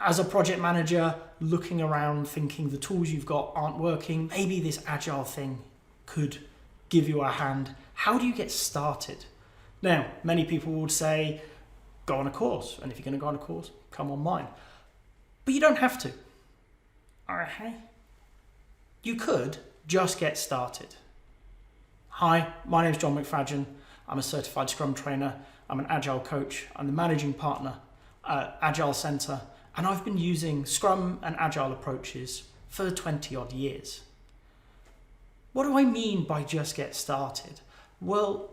as a project manager, looking around thinking the tools you've got aren't working, maybe this agile thing could give you a hand. How do you get started? Now, many people would say, go on a course. And if you're going to go on a course, come on mine. But you don't have to. Okay? You could just get started. Hi, my name is John McFadyen. I'm a certified Scrum trainer. I'm an Agile coach. I'm the managing partner at Agile Centre. And I've been using Scrum and Agile approaches for 20 odd years. What do I mean by just get started? Well,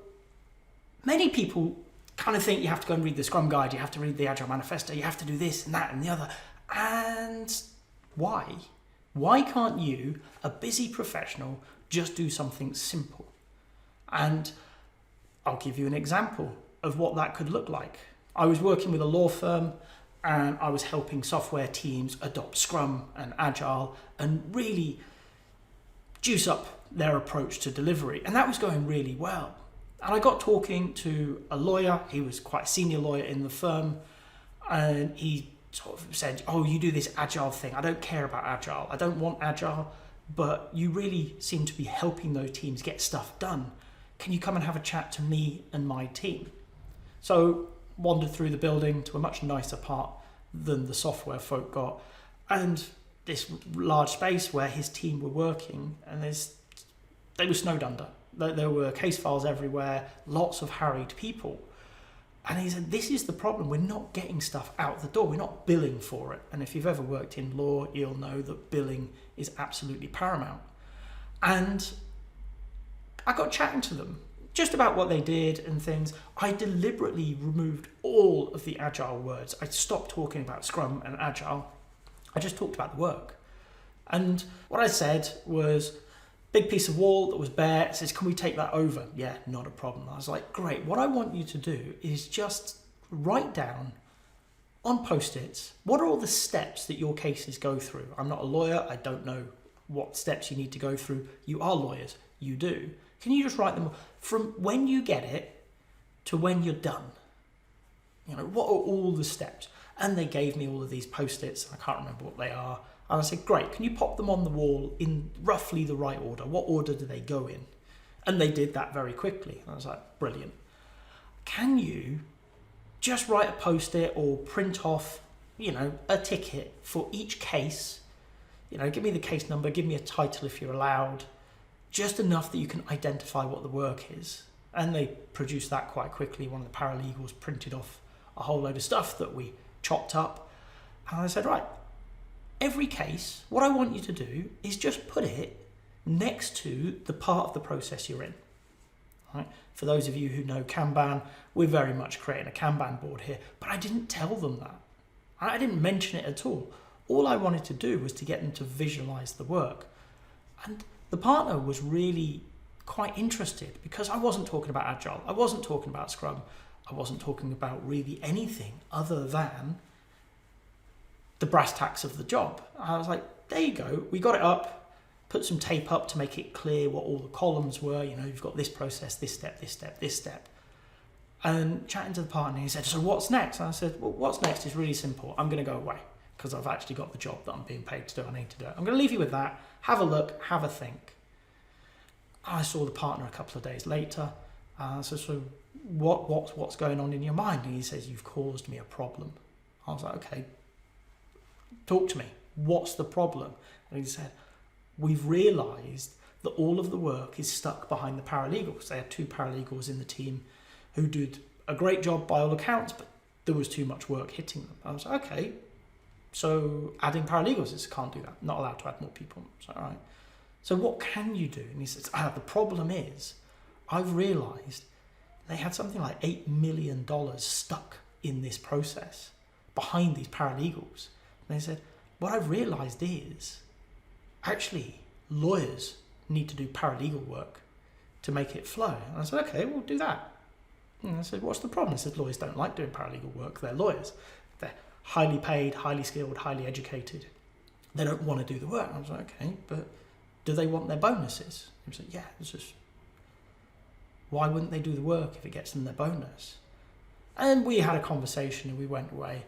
many people kind of think you have to go and read the Scrum Guide, you have to read the Agile Manifesto, you have to do this and that and the other. And why? Why can't you, a busy professional, just do something simple? And I'll give you an example of what that could look like. I was working with a law firm and I was helping software teams adopt Scrum and Agile and really juice up their approach to delivery. And that was going really well. And I got talking to a lawyer. He was quite a senior lawyer in the firm. And he sort of said, oh, you do this Agile thing. I don't care about Agile. I don't want Agile, but you really seem to be helping those teams get stuff done. Can you come and have a chat to me and my team? So wandered through the building to a much nicer part than the software folk got. And this large space where his team were working, and they were snowed under. There were case files everywhere, lots of harried people. And he said, this is the problem. We're not getting stuff out the door. We're not billing for it. And if you've ever worked in law, you'll know that billing is absolutely paramount. And I got chatting to them just about what they did and things. I deliberately removed all of the Agile words. I stopped talking about Scrum and Agile. I just talked about the work. And what I said was, big piece of wall that was bare. It says, can we take that over? Yeah, not a problem. I was like, great. What I want you to do is just write down on Post-its, what are all the steps that your cases go through? I'm not a lawyer. I don't know what steps you need to go through. You are lawyers. You do. Can you just write them from when you get it to when you're done? You know, what are all the steps? And they gave me all of these Post-its. I can't remember what they are. And I said, great, can you pop them on the wall in roughly the right order? What order do they go in? And they did that very quickly. And I was like, brilliant. Can you just write a Post-it or print off, a ticket for each case? Give me the case number, give me a title if you're allowed, just enough that you can identify what the work is. And they produced that quite quickly. One of the paralegals printed off a whole load of stuff that we chopped up. And I said, right, every case, what I want you to do is just put it next to the part of the process you're in. Right? For those of you who know Kanban, we're very much creating a Kanban board here, but I didn't tell them that. I didn't mention it at all. All I wanted to do was to get them to visualize the work. And the partner was really quite interested because I wasn't talking about Agile. I wasn't talking about Scrum. I wasn't talking about really anything other than the brass tacks of the job. I was like, there you go. We got it up, put some tape up to make it clear what all the columns were. You've got this process, this step, this step, this step. And chatting to the partner, he said, so what's next? And I said, well, what's next is really simple. I'm going to go away because I've actually got the job that I'm being paid to do. I need to do it. I'm going to leave you with that. Have a look, have a think. I saw the partner a couple of days later. So what's going on in your mind? And he says, you've caused me a problem. I was like, okay, talk to me. What's the problem? And he said, we've realised that all of the work is stuck behind the paralegals. They had 2 paralegals in the team who did a great job by all accounts, but there was too much work hitting them. I was like, okay, so adding paralegals is can't do that. Not allowed to add more people. So, all right. So what can you do? And he says, the problem is I've realised they had something like $8 million stuck in this process behind these paralegals. And they said, what I've realised is actually lawyers need to do paralegal work to make it flow. And I said, okay, we'll do that. And I said, what's the problem? I said, lawyers don't like doing paralegal work. They're lawyers. They're highly paid, highly skilled, highly educated. They don't want to do the work. I was like, okay, but do they want their bonuses? He said, yeah, it's just, why wouldn't they do the work if it gets them their bonus? And we had a conversation and we went away.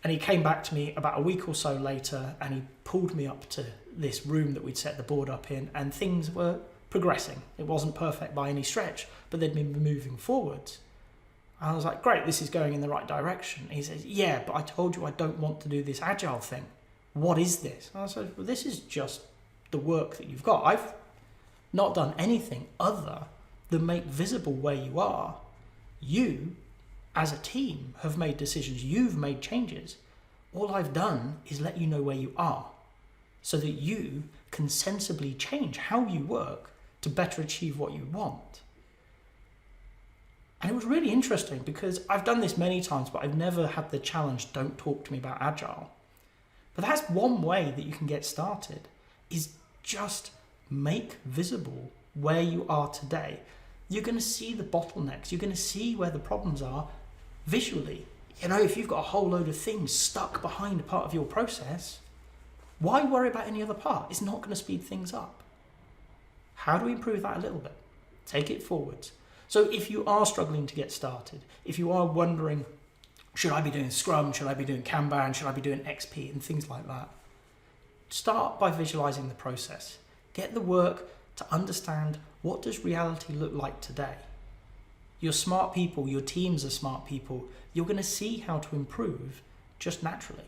And he came back to me about a week or so later and he pulled me up to this room that we'd set the board up in, and things were progressing. It wasn't perfect by any stretch, but they'd been moving forwards. And I was like, great, this is going in the right direction. He says, yeah, but I told you I don't want to do this agile thing. What is this? And I said, well, this is just the work that you've got. I've not done anything other than make visible where you are. You, as a team, have made decisions. You've made changes. All I've done is let you know where you are so that you can sensibly change how you work to better achieve what you want. And it was really interesting because I've done this many times, but I've never had the challenge, don't talk to me about agile. But that's one way that you can get started, is just make visible where you are today. You're going to see the bottlenecks. You're going to see where the problems are visually. You know, if you've got a whole load of things stuck behind a part of your process, why worry about any other part? It's not going to speed things up. How do we improve that a little bit? Take it forwards. So if you are struggling to get started, if you are wondering, should I be doing Scrum? Should I be doing Kanban? Should I be doing XP and things like that? Start by visualizing the process. Get the work to understand, what does reality look like today? You're smart people, your teams are smart people. You're going to see how to improve just naturally.